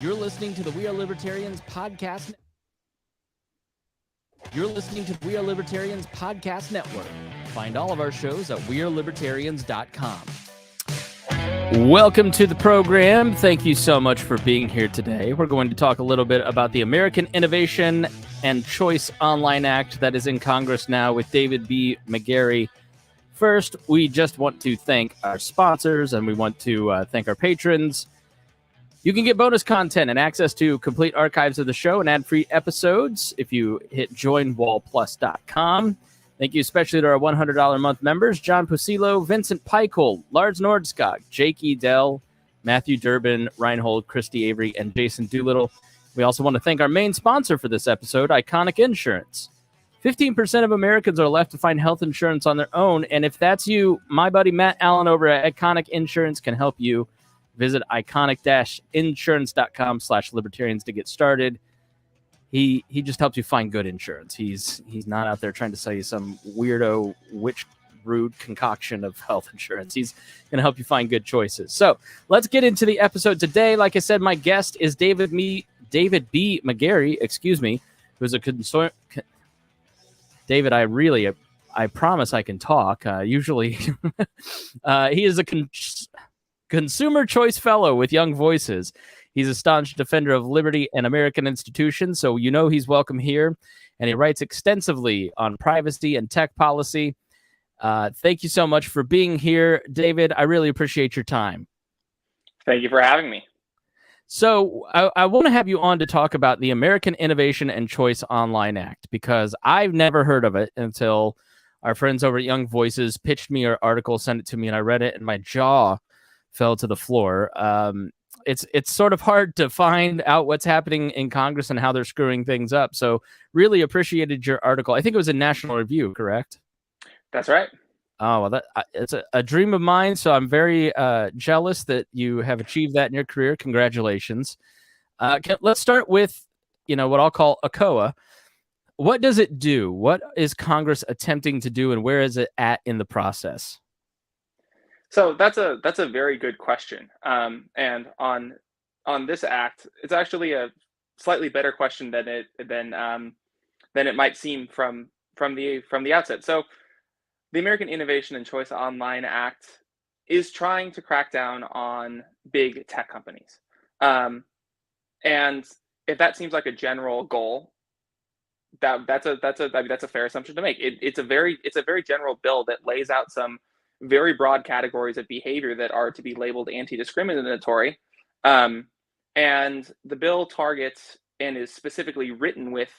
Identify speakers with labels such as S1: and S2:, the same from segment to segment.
S1: You're listening to the We Are Libertarians podcast. You're listening to the We Are Libertarians podcast network. Find all of our shows at wearelibertarians.com. Welcome to the program. Thank you so much for being here today. We're going to talk a little bit about the American Innovation and Choice Online Act that is in Congress now with David B. McGarry. First, we just want to thank our sponsors and we want to thank our patrons. You can get bonus content and access to complete archives of the show and ad-free episodes if you hit joinwallplus.com. Thank you especially to our $100 a month members, John Pusilo, Vincent Peichel, Lars Nordskog, Jake Edel, Matthew Durbin, Reinhold, Christy Avery, and Jason Doolittle. We also want to thank our main sponsor for this episode, Iconic Insurance. 15% of Americans are left to find health insurance on their own, and if that's you, my buddy Matt Allen over at Iconic Insurance can help you. Visit iconic-insurance.com/libertarians to get started. He just helps you find good insurance. He's not out there trying to sell you some weirdo witch brood concoction of health insurance. He's going to help you find good choices. So let's get into the episode today. Like I said, my guest is David B. McGarry, who's a concern. David, I promise I can talk. Usually, he is a Consumer Choice Fellow with Young Voices. He's a staunch defender of liberty and American institutions, so you know he's welcome here. And he writes extensively on privacy and tech policy. Thank you so much for being here, David. I really appreciate your time.
S2: Thank you for having me.
S1: So I want to have you on to talk about the American Innovation and Choice Online Act, because I've never heard of it until our friends over at Young Voices pitched me your article, sent it to me, and I read it, and my jaw fell to the floor. It's sort of hard to find out what's happening in Congress and how they're screwing things up. So really appreciated your article. I think it was in National Review, correct?
S2: That's right.
S1: Oh, well, it's a dream of mine. So I'm very jealous that you have achieved that in your career. Congratulations. Let's start with, what I'll call ACOA. What does it do? What is Congress attempting to do, and where is it at in the process?
S2: So that's a very good question. And on this act, it's actually a slightly better question than it might seem from the outset. So the American Innovation and Choice Online Act is trying to crack down on big tech companies. And if that seems like a general goal, that's a fair assumption to make. It's a very general bill that lays out some very broad categories of behavior that are to be labeled anti-discriminatory. And the bill targets and is specifically written with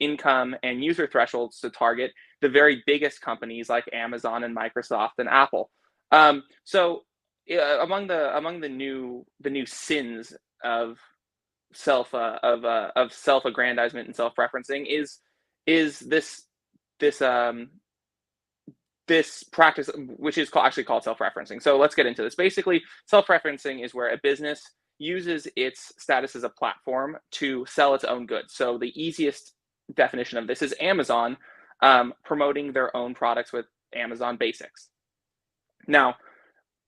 S2: income and user thresholds to target the very biggest companies like Amazon and Microsoft and Apple. So among the new sins of self-aggrandizement and self-referencing is this practice, which is actually called self-referencing. So let's get into this. Basically, self-referencing is where a business uses its status as a platform to sell its own goods. So the easiest definition of this is Amazon promoting their own products with Amazon Basics. Now,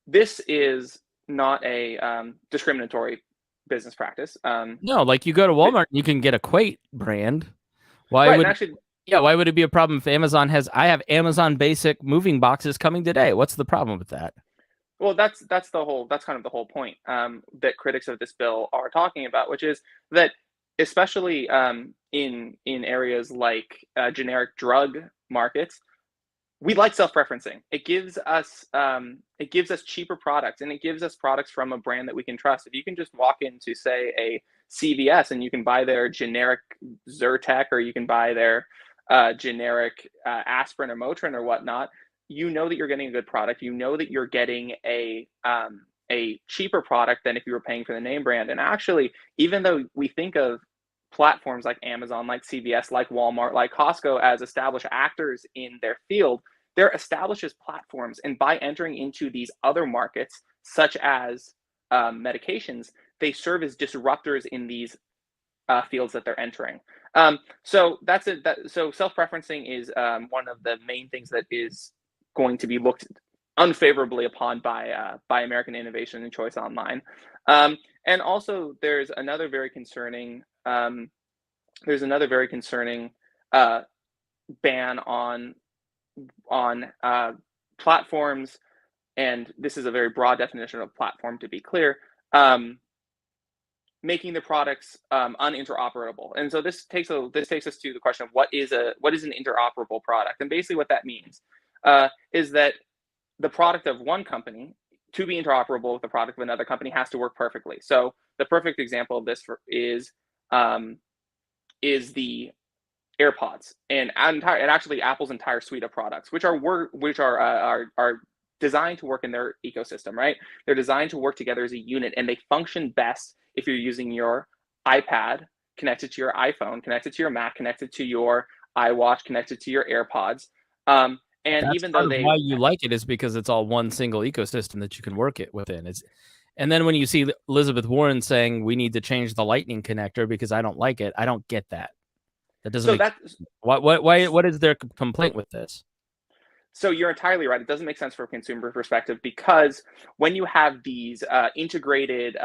S2: this is not a discriminatory business practice.
S1: No, like you go to Walmart and you can get a Quate brand. Why would it be a problem if Amazon I have Amazon Basic moving boxes coming today? What's the problem with that?
S2: Well, that's kind of the whole point that critics of this bill are talking about, which is that especially in areas like generic drug markets, we like self-referencing. It gives us cheaper products, and it gives us products from a brand that we can trust. If you can just walk into, say, a CVS and you can buy their generic Zyrtec, or you can buy their generic aspirin or Motrin or whatnot, you know that you're getting a good product. You know that you're getting a cheaper product than if you were paying for the name brand. And actually, even though we think of platforms like Amazon, like CVS, like Walmart, like Costco as established actors in their field, they're established as platforms. And by entering into these other markets, such as medications, they serve as disruptors in these fields that they're entering. So that's it. So self-referencing is one of the main things that is going to be looked unfavorably upon by American innovation and choice online. And also, there's another very concerning uh, ban on platforms, and this is a very broad definition of platform, to be clear. Making the products uninteroperable. And so this takes us to the question of what is an interoperable product. And basically what that means is that the product of one company, to be interoperable with the product of another company, has to work perfectly. So the perfect example of this is the AirPods and actually Apple's entire suite of products, which are designed to work in their ecosystem, right? They're designed to work together as a unit, and they function best if you're using your iPad connected to your iPhone, connected to your Mac, connected to your iWatch, connected to your AirPods. And
S1: That's
S2: even
S1: part
S2: though
S1: of why you like it, is because it's all one single ecosystem that you can work it within. And then when you see Elizabeth Warren saying we need to change the Lightning connector because I don't like it, I don't get that. That doesn't
S2: so
S1: make what is their complaint with this?
S2: So you're entirely right. It doesn't make sense from a consumer perspective, because when you have these integrated,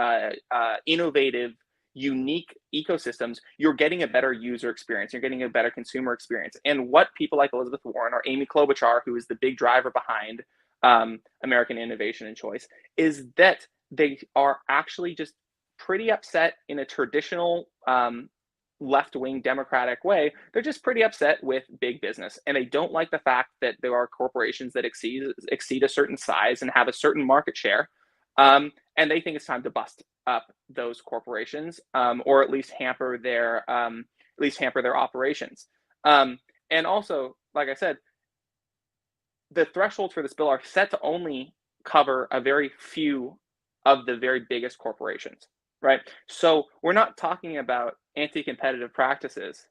S2: innovative, unique ecosystems, you're getting a better user experience. You're getting a better consumer experience. And what people like Elizabeth Warren or Amy Klobuchar, who is the big driver behind American innovation and choice, is that they are actually just pretty upset in a traditional left-wing Democratic way. They're just pretty upset with big business, and they don't like the fact that there are corporations that exceed a certain size and have a certain market share, and they think it's time to bust up those corporations, or at least hamper their operations. And also, like I said, the thresholds for this bill are set to only cover a very few of the very biggest corporations, right? So we're not talking about anti-competitive practices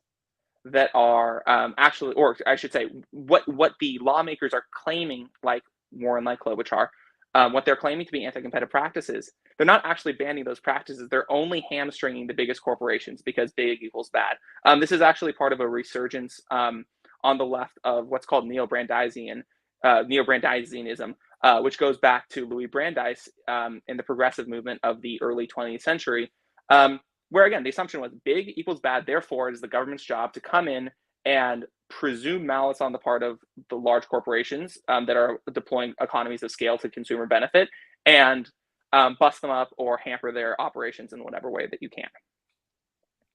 S2: that are actually, or I should say, what the lawmakers are claiming, like Warren, like Klobuchar, what they're claiming to be anti-competitive practices. They're not actually banning those practices. They're only hamstringing the biggest corporations, because big equals bad. This is actually part of a resurgence on the left of what's called neo-Brandeisianism, which goes back to Louis Brandeis in the progressive movement of the early 20th century, where, again, the assumption was big equals bad. Therefore, it is the government's job to come in and presume malice on the part of the large corporations that are deploying economies of scale to consumer benefit, and bust them up or hamper their operations in whatever way that you can.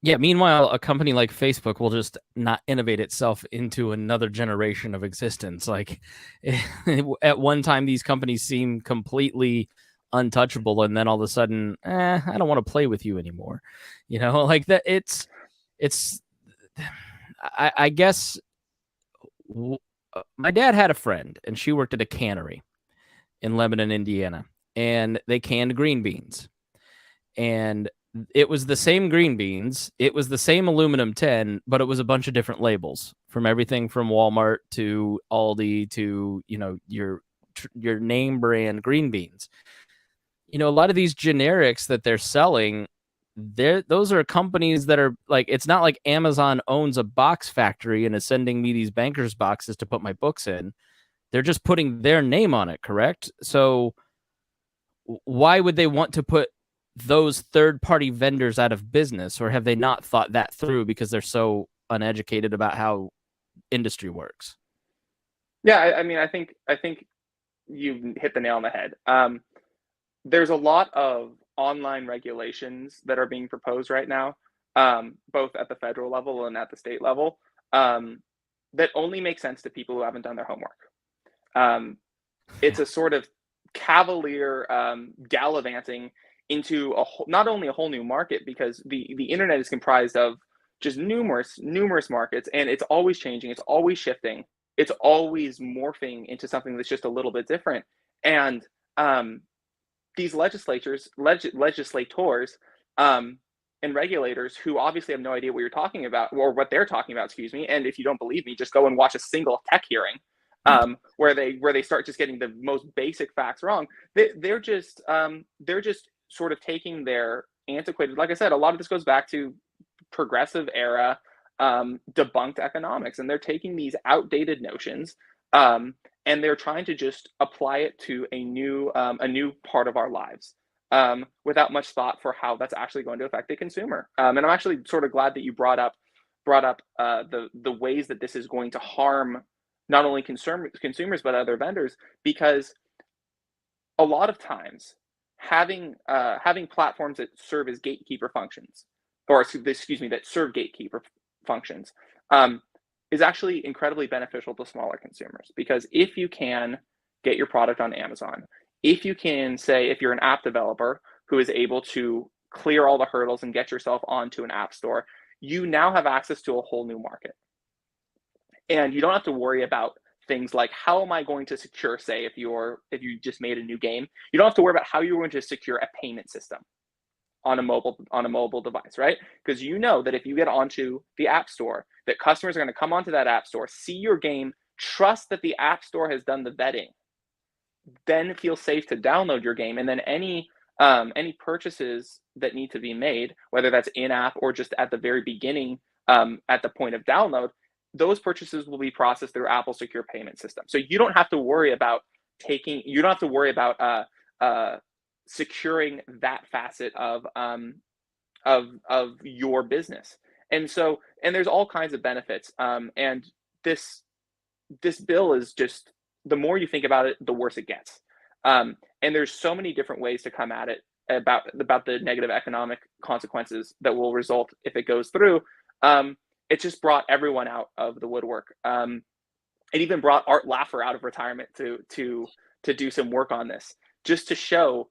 S1: Yeah, meanwhile, a company like Facebook will just not innovate itself into another generation of existence. Like, at one time, these companies seem completely untouchable, and then all of a sudden, I don't want to play with you anymore. Like that. It's. I guess my dad had a friend, and she worked at a cannery in Lebanon, Indiana, and they canned green beans, and it was the same green beans. It was the same aluminum tin, but it was a bunch of different labels, from everything from Walmart to Aldi to, your name brand green beans. A lot of these generics that they're selling, those are companies that are like, it's not like Amazon owns a box factory and is sending me these bankers boxes to put my books in. They're just putting their name on it, correct? So why would they want to put those third-party vendors out of business? Or have they not thought that through because they're so uneducated about how industry works?
S2: Yeah, I mean, I think you hit the nail on the head. There's a lot of online regulations that are being proposed right now, both at the federal level and at the state level, that only make sense to people who haven't done their homework. It's a sort of cavalier gallivanting into not only a whole new market, because the internet is comprised of just numerous markets, and it's always changing, it's always shifting, it's always morphing into something that's just a little bit different. And these legislators, and regulators, who obviously have no idea what you're talking about, or what they're talking about, excuse me. And if you don't believe me, just go and watch a single tech hearing where they start just getting the most basic facts wrong. They're just sort of taking their antiquated, like I said, a lot of this goes back to progressive era debunked economics, and they're taking these outdated notions and they're trying to just apply it to a new part of our lives, without much thought for how that's actually going to affect the consumer. And I'm actually sort of glad that you brought up the ways that this is going to harm not only consumers but other vendors, because a lot of times having platforms that serve as gatekeeper functions, or excuse me, that serve gatekeeper functions, um, is actually incredibly beneficial to smaller consumers. Because if you can get your product on Amazon, if you can say, if you're an app developer who is able to clear all the hurdles and get yourself onto an app store, you now have access to a whole new market. And you don't have to worry about things like, how am I going to secure, say, if you just made a new game, you don't have to worry about how you're going to secure a payment system on a mobile device, right? Because you know that if you get onto the app store, that customers are going to come onto that app store, see your game, trust that the app store has done the vetting, then feel safe to download your game, and then any purchases that need to be made, whether that's in app or just at the very beginning, at the point of download, those purchases will be processed through Apple's secure payment system. So you don't have to worry about securing that facet of your business. And there's all kinds of benefits. And this bill is just, the more you think about it, the worse it gets. And there's so many different ways to come at it about the negative economic consequences that will result if it goes through. It just brought everyone out of the woodwork. It even brought Art Laffer out of retirement to do some work on this, just to show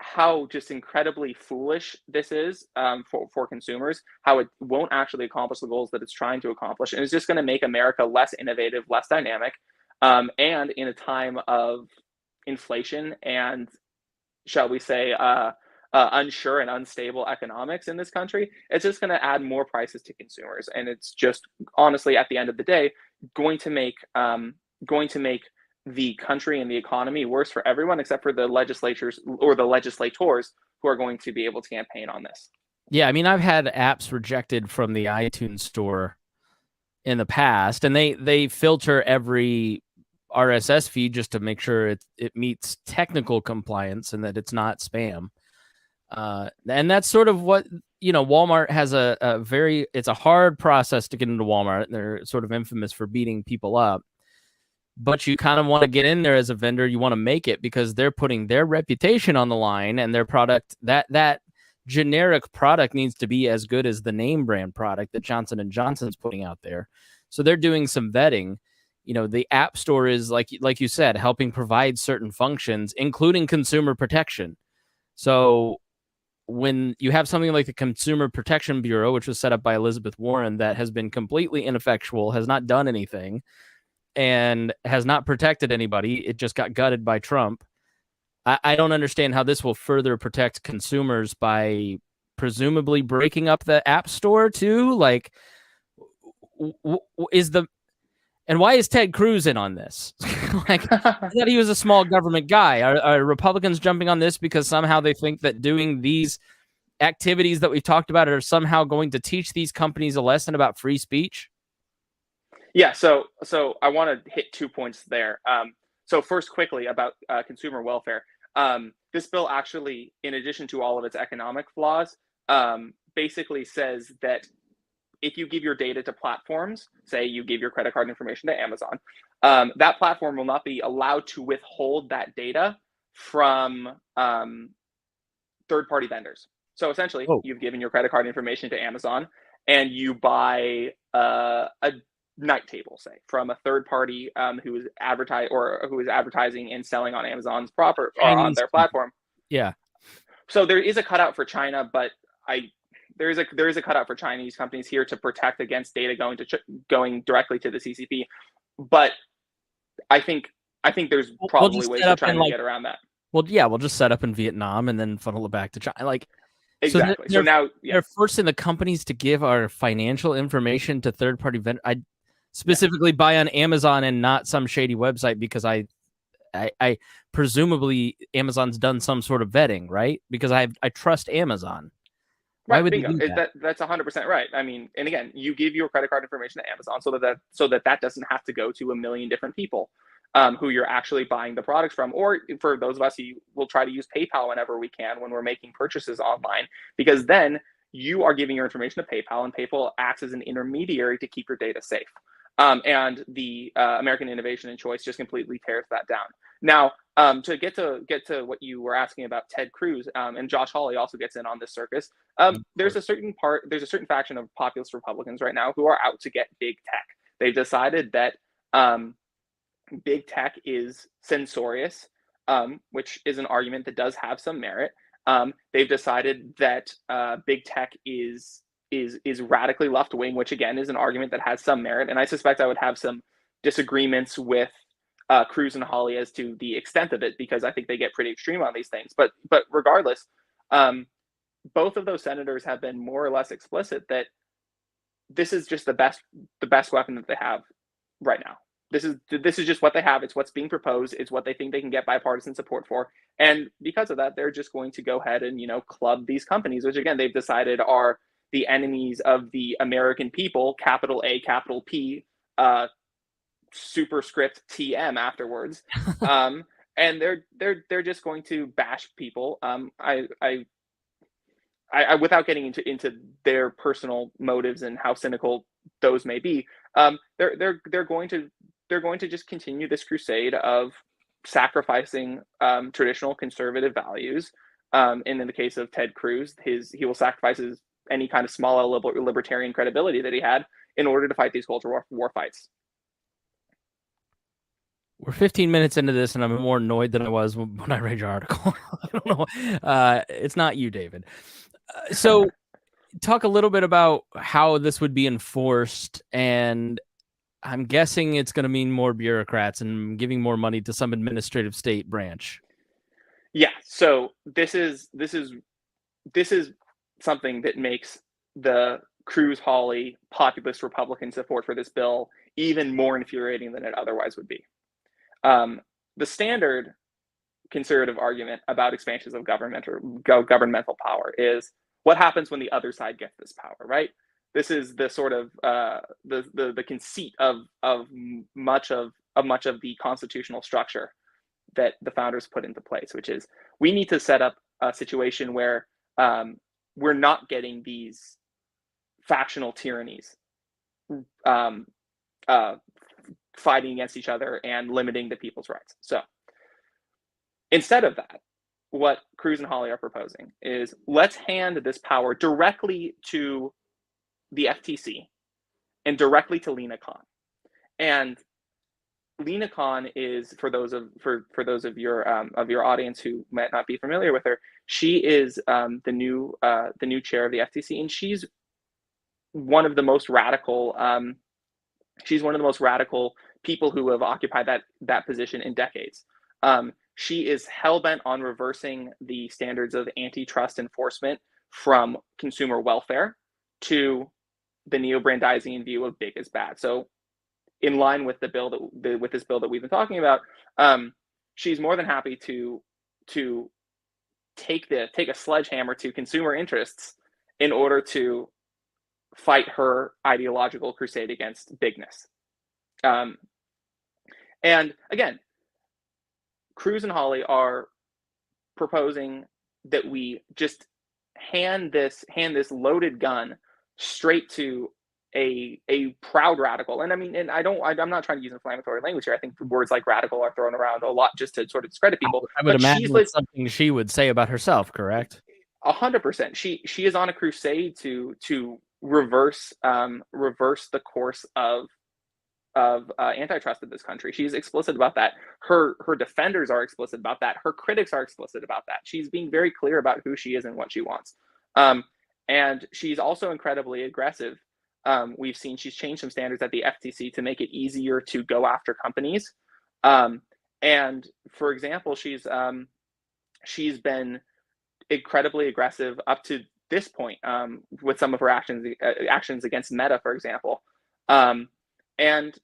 S2: how just incredibly foolish this is, for consumers, how it won't actually accomplish the goals that it's trying to accomplish, and it's just going to make America less innovative, less dynamic, and in a time of inflation and, shall we say, unsure and unstable economics in this country, it's just going to add more prices to consumers, and it's just, honestly, at the end of the day, going to make the country and the economy worse for everyone, except for the legislators or the legislators who are going to be able to campaign on this.
S1: Yeah, I mean, I've had apps rejected from the iTunes store in the past, and they filter every RSS feed just to make sure it meets technical compliance and that it's not spam. And that's sort of what, Walmart has it's a hard process to get into Walmart. They're sort of infamous for beating people up, but you kind of want to get in there as a vendor. You want to make it because they're putting their reputation on the line, and their product, that generic product, needs to be as good as the name brand product that Johnson & Johnson's putting out there. So they're doing some vetting. The App Store is, like you said, helping provide certain functions, including consumer protection. So when you have something like the Consumer Protection Bureau, which was set up by Elizabeth Warren, that has been completely ineffectual, has not done anything, and has not protected anybody, it just got gutted by Trump. I don't understand how this will further protect consumers by presumably breaking up the App Store too. Like, and why is Ted Cruz in on this? Like, I thought he was a small government guy. Are Republicans jumping on this because somehow they think that doing these activities that we've talked about are somehow going to teach these companies a lesson about free speech?
S2: Yeah, so I want to hit 2 points there. So first, quickly, about consumer welfare. This bill actually, in addition to all of its economic flaws, basically says that if you give your data to platforms, say you give your credit card information to Amazon, that platform will not be allowed to withhold that data from third-party vendors. So essentially, you've given your credit card information to Amazon, and you buy a night table, say, from a third party who is advertising and selling on Amazon's on their platform.
S1: Yeah.
S2: So there is a cutout for China, but there is a cutout for Chinese companies here to protect against data going directly to the CCP. But I think there's probably ways to try to get around that.
S1: Well, yeah, we'll just set up in Vietnam and then funnel it back to China. Like,
S2: exactly. So now
S1: they're forcing the companies to give our financial information to third-party vendors. I specifically buy on Amazon and not some shady website because I presumably Amazon's done some sort of vetting, right? Because I trust Amazon. Why would
S2: bingo.
S1: They do that?
S2: That's 100% right. I mean, and again, you give your credit card information to Amazon so that doesn't have to go to a million different people. who you're actually buying the products from. Or for those of us who will try to use PayPal whenever we can when we're making purchases online, because then you are giving your information to PayPal, and PayPal acts as an intermediary to keep your data safe. And the American Innovation and Choice just completely tears that down. Now, to get to what you were asking about Ted Cruz, and Josh Hawley also gets in on this circus. There's a certain faction of populist Republicans right now who are out to get big tech. They've decided that big tech is censorious, which is an argument that does have some merit. They've decided that big tech is radically left wing, which again is an argument that has some merit. And I suspect I would have some disagreements with Cruz and Hawley as to the extent of it, because I think they get pretty extreme on these things. But regardless, both of those senators have been more or less explicit that this is just the best weapon that they have right now. This is just what they have. It's what's being proposed. It's what they think they can get bipartisan support for. And because of that, they're just going to go ahead and, club these companies, which again, they've decided are the enemies of the American people, capital A, capital P, superscript TM afterwards. And they're just going to bash people. I without getting into their personal motives and how cynical those may be, they're going to just continue this crusade of sacrificing traditional conservative values. And in the case of Ted Cruz, he will sacrifice any kind of small libertarian credibility that he had in order to fight these culture war fights.
S1: We're 15 minutes into this, and I'm more annoyed than I was when I read your article. I don't know. It's not you, David. So talk a little bit about how this would be enforced, and I'm guessing it's going to mean more bureaucrats and giving more money to some administrative state branch.
S2: Yeah. So this is something that makes the Cruz-Hawley populist Republican support for this bill even more infuriating than it otherwise would be. The standard conservative argument about expansions of government or governmental power is what happens when the other side gets this power, right? This is the sort of the conceit of much of the constitutional structure that the founders put into place, which is we need to set up a situation where we're not getting these factional tyrannies fighting against each other and limiting the people's rights. So instead of that, what Cruz and Hawley are proposing is let's hand this power directly to the FTC and directly to Lina Khan. And Lina Khan is, for those of your audience who might not be familiar with her, she is the new chair of the FTC, and she's one of the most radical. She's one of the most radical people who have occupied that position in decades. She is hell-bent on reversing the standards of antitrust enforcement from consumer welfare to the neo-Brandeisian view of big is bad. So in line with this bill that we've been talking about, she's more than happy to take a sledgehammer to consumer interests in order to fight her ideological crusade against bigness. And again, Cruz and Hawley are proposing that we just hand this loaded gun straight to a proud radical. And I mean, and I'm not trying to use inflammatory language here. I think words like radical are thrown around a lot just to sort of discredit people.
S1: I would imagine it's something she would say about herself, correct?
S2: 100%. She is on a crusade to reverse the course of antitrust in this country. She's explicit about that. Her defenders are explicit about that. Her critics are explicit about that. She's being very clear about who she is and what she wants. And she's also incredibly aggressive. We've seen she's changed some standards at the FTC to make it easier to go after companies. And for example, she's been incredibly aggressive up to this point with some of her actions against Meta, for example. And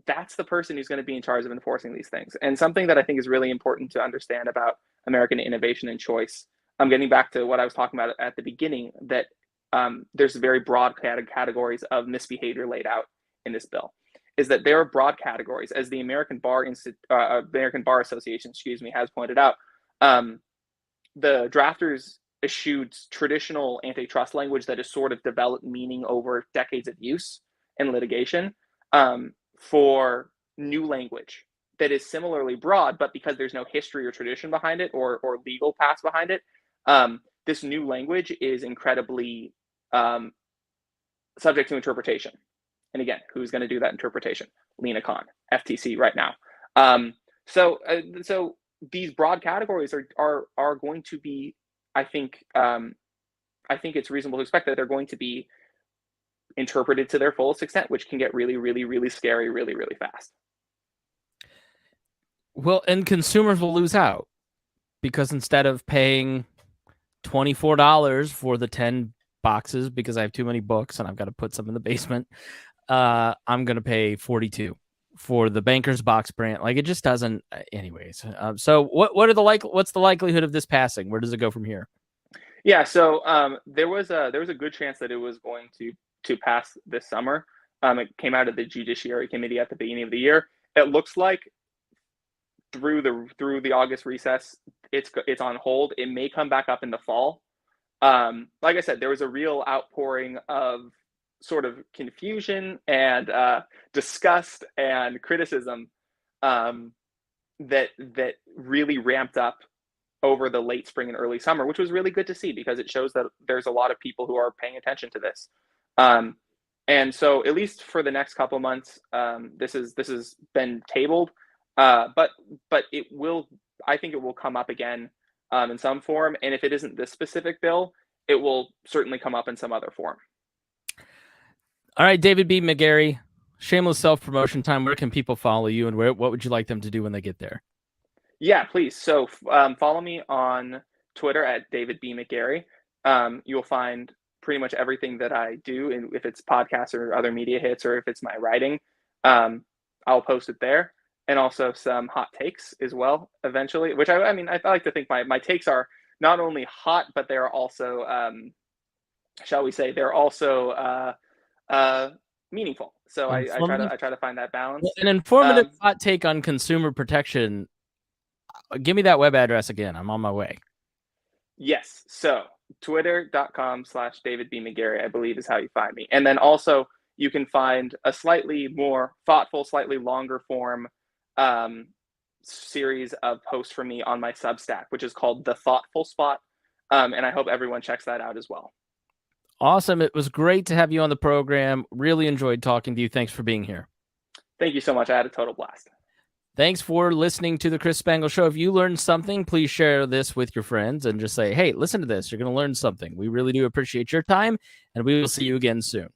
S2: that's the person who's going to be in charge of enforcing these things. And something that I think is really important to understand about American innovation and choice, I'm getting back to what I was talking about at the beginning, that there's very broad categories of misbehavior laid out in this bill, is that there are broad categories, as the American Bar Association, has pointed out. The drafters eschewed traditional antitrust language that has sort of developed meaning over decades of use and litigation, for new language that is similarly broad, but because there's no history or tradition behind it, or legal past behind it, this new language is incredibly subject to interpretation. And again, who's going to do that interpretation? Lena Khan, FTC right now. So these broad categories are going to be, I think it's reasonable to expect that they're going to be interpreted to their fullest extent, which can get really, really, really scary really, really fast.
S1: Well, and consumers will lose out, because instead of paying $24 for the 10 boxes because I have too many books and I've got to put some in the basement, I'm going to pay $42 for the Banker's Box brand. Like, it just doesn't. Anyways, so what's the likelihood of this passing? Where does it go from here?
S2: Yeah, so there was a good chance that it was going to pass this summer. It came out of the Judiciary Committee at the beginning of the year. It looks like through the August recess, it's on hold. It may come back up in the fall. Like I said, there was a real outpouring of sort of confusion and disgust and criticism that really ramped up over the late spring and early summer, which was really good to see, because it shows that there's a lot of people who are paying attention to this. And so, at least for the next couple months, this has been tabled. But it will, I think it will come up again in some form. And if it isn't this specific bill, it will certainly come up in some other form.
S1: All right, David B. McGarry, shameless self-promotion time. Where can people follow you, and what would you like them to do when they get there?
S2: Yeah, please. So follow me on Twitter at David B. McGarry. You'll find pretty much everything that I do, and if it's podcasts or other media hits, or if it's my writing, I'll post it there. And also some hot takes as well, eventually, which I like to think my takes are not only hot, but they're also, shall we say, they're also meaningful. So I try to find that balance.
S1: An informative hot take on consumer protection. Give me that web address again. I'm on my way.
S2: Yes. So twitter.com/David B. McGarry, I believe, is how you find me. And then also you can find a slightly more thoughtful, slightly longer form series of posts from me on my Substack, which is called The Thoughtful Spot. And I hope everyone checks that out as well.
S1: Awesome. It was great to have you on the program. Really enjoyed talking to you. Thanks for being here.
S2: Thank you so much. I had a total blast.
S1: Thanks for listening to the Chris Spangle Show. If you learned something, please share this with your friends and just say, hey, listen to this. You're going to learn something. We really do appreciate your time, and we will see you again soon.